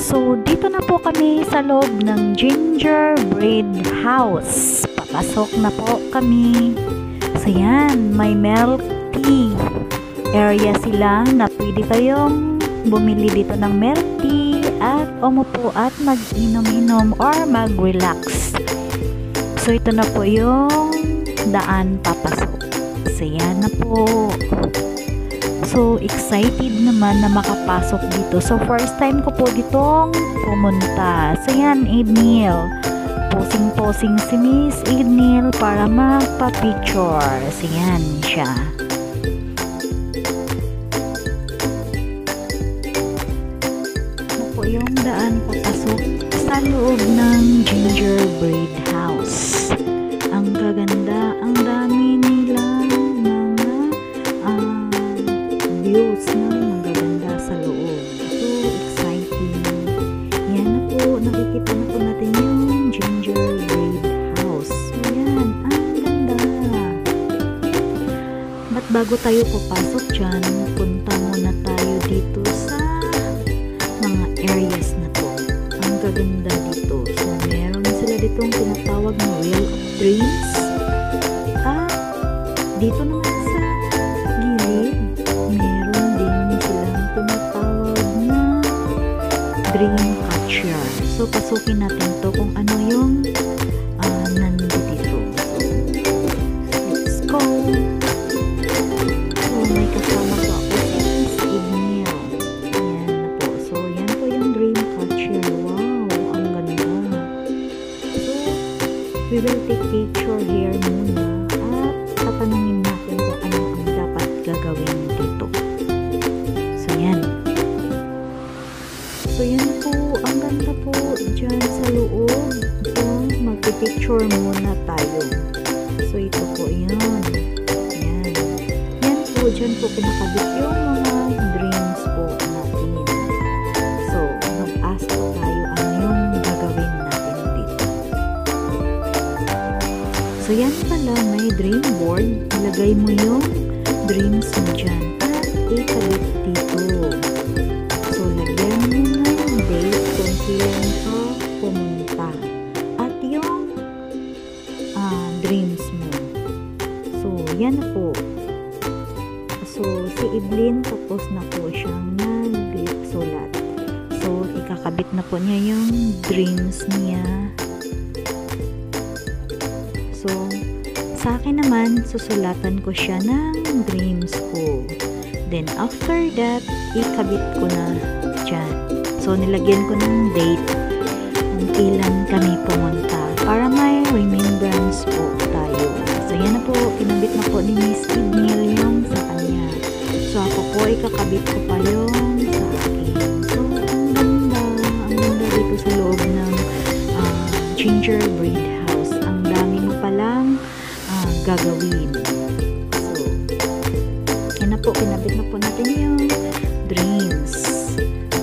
So, dito na po kami sa loob ng gingerbread house. Papasok na po kami. So, yan, may milk tea area sila na pwede kayong bumili dito ng milk tea at umupo at mag-inom-inom or mag-relax. So, ito na po yung daan papasok. So, yan na po. So, excited naman na makapasok dito. So, first time ko po ditong pumunta. So, yan, Ednil. Posing-posing si Miss Ednil para magpa-picture. So, yan siya. Ano po yung daan papasok sa loob ng gingerbread house. Ang gaganda, ang dami nilang views na magaganda sa loob. So, exciting. Yan na po, nakikita na po natin yung gingerbread house. So, yan, ang ganda. But bago tayo papasok dyan, punta muna tayo dito sa mga areas na to. Ang gaganda dito. So, meron sila ditong tinatawag na Wheel of Dreams. At dito naman sa gilid, meron din silang tinatawag na dream catcher. So, pasukin natin to kung ano yung nandito dito. So, let's go! So, may kasama ko ako si Ednil. Ayan na po. So, yan po yung dream catcher. Wow! Ang ganda. So, we will take picture here muna at tatanungin natin kung ano ang dapat gagawin dito. So, yan. So, yan po. Ang ganda po dyan sa loob. So, magpipicture muna tayo. So, ito po yan. Yan. Yan po. Dyan po pinakabit yung mga dreams po natin. So, mag-ask po tayo ano yung gagawin natin dito. So, yan pala. May dream board. Ilagay mo yung dreams mo dyan. At ikabit dito. So, lagyan mo na yung date kung kailan ka pumunta. At yung dreams mo. So, yan na po. So, si Evelyn tapos na po siyang nag-sulat. So, ikakabit na po niya yung dreams niya. So, sa akin naman, susulatan ko siya ng dreams ko. Then, after that, ikabit ko na dyan. So, nilagyan ko ng date kung kailan kami pumunta para may remembrance po tayo. So, yan na po. Kinabit na po ni Miss Ednil yung sa kanya. So, ako po, ikakabit ko pa yung sa akin. So, ang ganda. Ang ganda dito sa loob ng gingerbread house. Ang dami mo palang gagawin. So, yan na po, kinabit na po natin yung dreams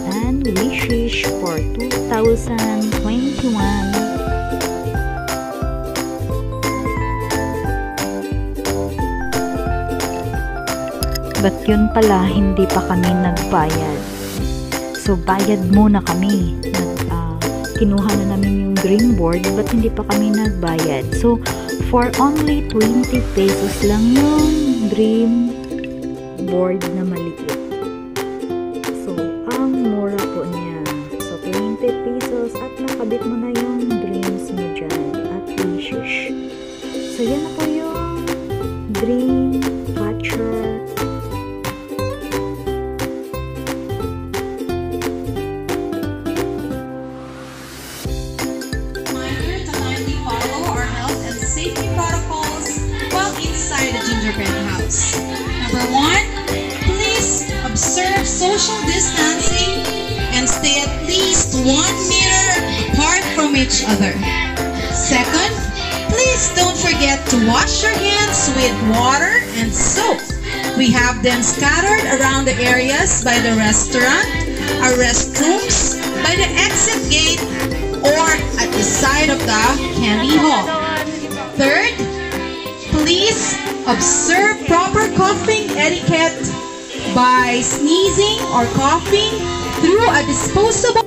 and wishes for 2021. But yun pala, hindi pa kami nagbayad. So, bayad muna kami. Kinuha na namin yung dream board, but hindi pa kami nagbayad. So, for only 20 pesos lang yung dream board na maliit. So, ang mura po niya. So, 20 pesos at nakabit mo na yung dreams mo dyan at wishes. So, yan na po yung dream catcher. Safety protocols while inside the gingerbread house. Number 1, please observe social distancing and stay at least 1 meter apart from each other. Second, please don't forget to wash your hands with water and soap. We have them scattered around the areas by the restaurant, our restrooms, by the exit gate, or at the side of the candy hall. Third, please observe proper coughing etiquette by sneezing or coughing through a disposable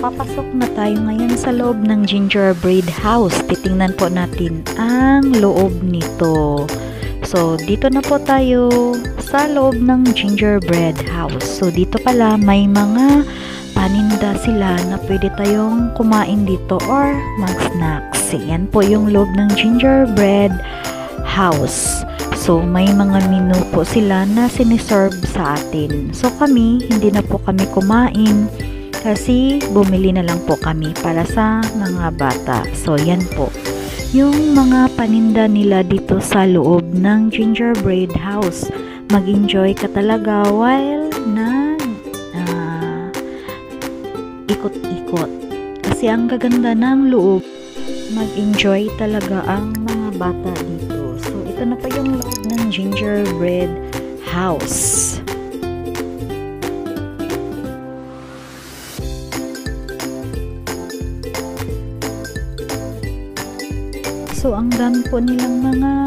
papasok na tayo ngayon sa loob ng gingerbread house. Titingnan po natin ang loob nito. So, dito na po tayo sa loob ng gingerbread house. So, dito pala may mga paninda sila na pwede tayong kumain dito or mag-snacks. Yan po yung loob ng gingerbread house. So, may mga menu po sila na siniserve sa atin. So, kami, hindi na po kami kumain kasi bumili na lang po kami para sa mga bata. So, yan po. Yung mga paninda nila dito sa loob ng gingerbread house. Mag-enjoy ka talaga while ikot-ikot. Kasi ang gaganda ng loob. Mag-enjoy talaga ang mga bata dito. So, ito na pa yung loob ng gingerbread house. So, ang dami po nilang mga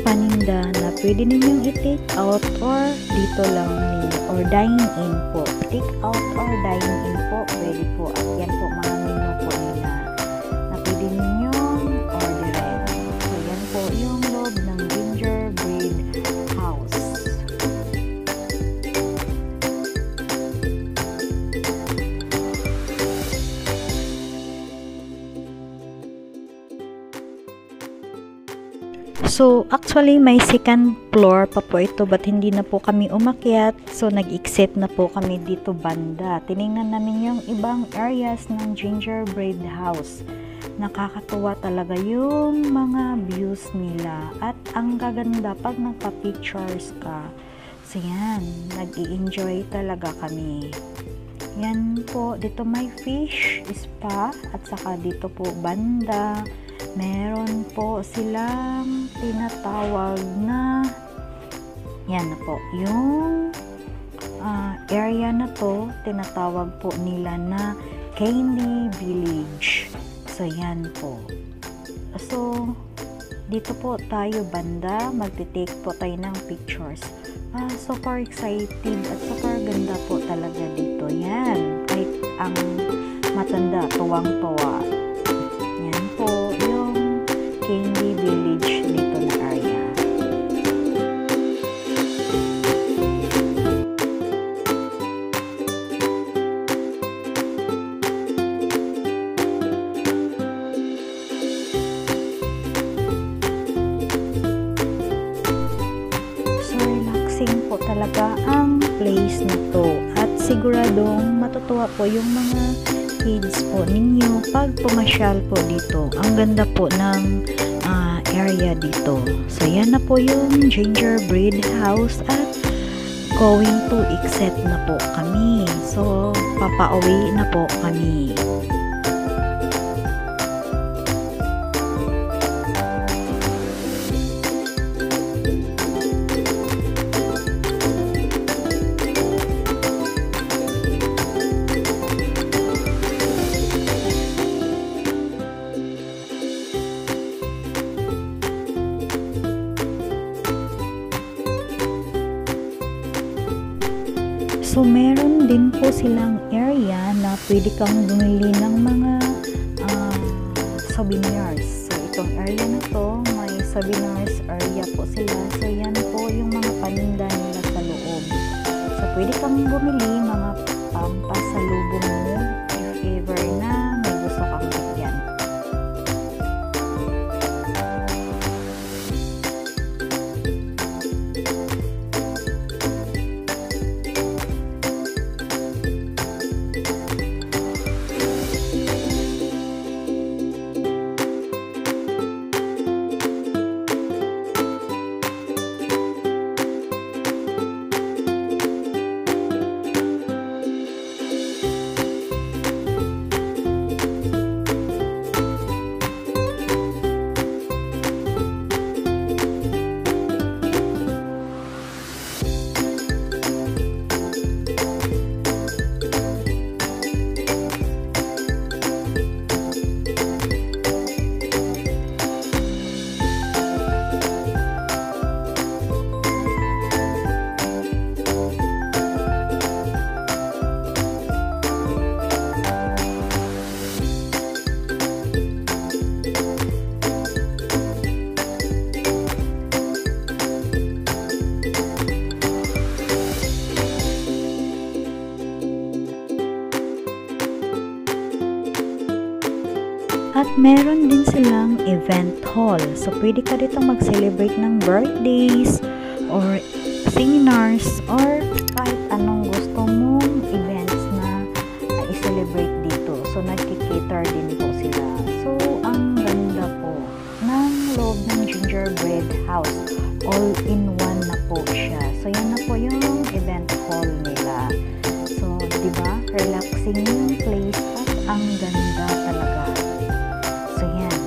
paninda na pwede ninyong i-take out or dito lang ninyo or dine in po. Take out or dine in po, pwede po. At yan po mga menu po nila na pwede ninyong orderin. So, yan po yung loob ng gingerbread house. So, actually, may second floor pa po ito but hindi na po kami umakyat. So, nag-exit na po kami dito banda. Tiningnan namin yung ibang areas ng gingerbread house. Nakakatuwa talaga yung mga views nila. At ang gaganda pag nagpa-pictures ka. So, yan. Nag-i-enjoy talaga kami. Yan po. Dito may fish spa at saka dito po banda. Meron po silang tinatawag na yan na po yung area na to tinatawag po nila na Candy Village. So yan po. So dito po tayo banda, magte-take po tayo ng pictures. Super excited at super ganda po talaga dito. Yan, kahit ang matanda tuwang-tuwa. Yan po yung Candy Village dito na area. So, relaxing po talaga ang place na to. At siguradong matutuwa po yung mga kids po ninyo pag pumasyal po dito. Ang ganda po ng area dito. So, yan na po yung gingerbread house at going to exit na po kami. So, papauwi na po kami. So, meron din po silang area na pwede kang bumili ng mga souvenirs. So, itong area na to, may souvenirs area po sila. So, yan po yung mga paninda nila sa loob. So, pwede kang bumili mga pampasalubong mo if ever na may gusto kang bigyan. At meron din silang event hall. So, pwede ka dito mag-celebrate ng birthdays or seminars or kahit anong gusto mong events na i-celebrate dito. So, nagki-cater din po sila. So, ang ganda po ng loob ng Gingerbread House. All-in-one na po siya. So, yan na po yung event hall nila. So, di ba? Relaxing yung place at ang ganda talaga. So, yan.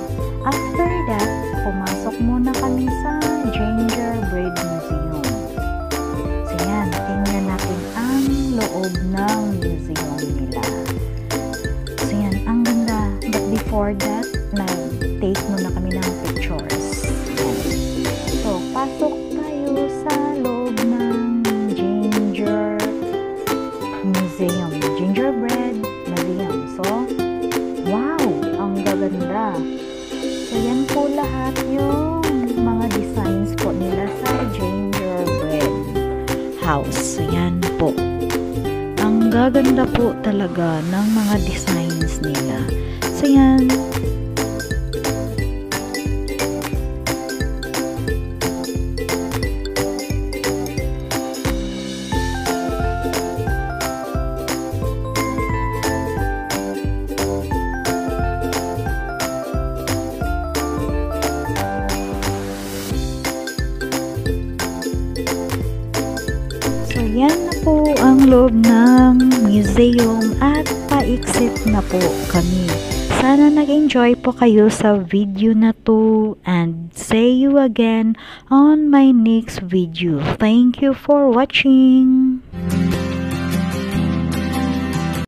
After that, pumasok muna kami sa Gingerbread Museum. So, yan. Tingnan natin ang loob ng museum nila. So, yan. Ang ganda. But before that, nag-take muna kami ng pictures. So, pasok tayo sa loob ng Gingerbread Museum. So, wow! Ang gaganda. So, yan po lahat yung mga designs po nila sa Gingerbread House. So, yan po. Ang gaganda po talaga ng mga designs nila. So, yan. Yan na po ang loob ng museum at paiksit na po kami. Sana nag-enjoy po kayo sa video na to and see you again on my next video. Thank you for watching!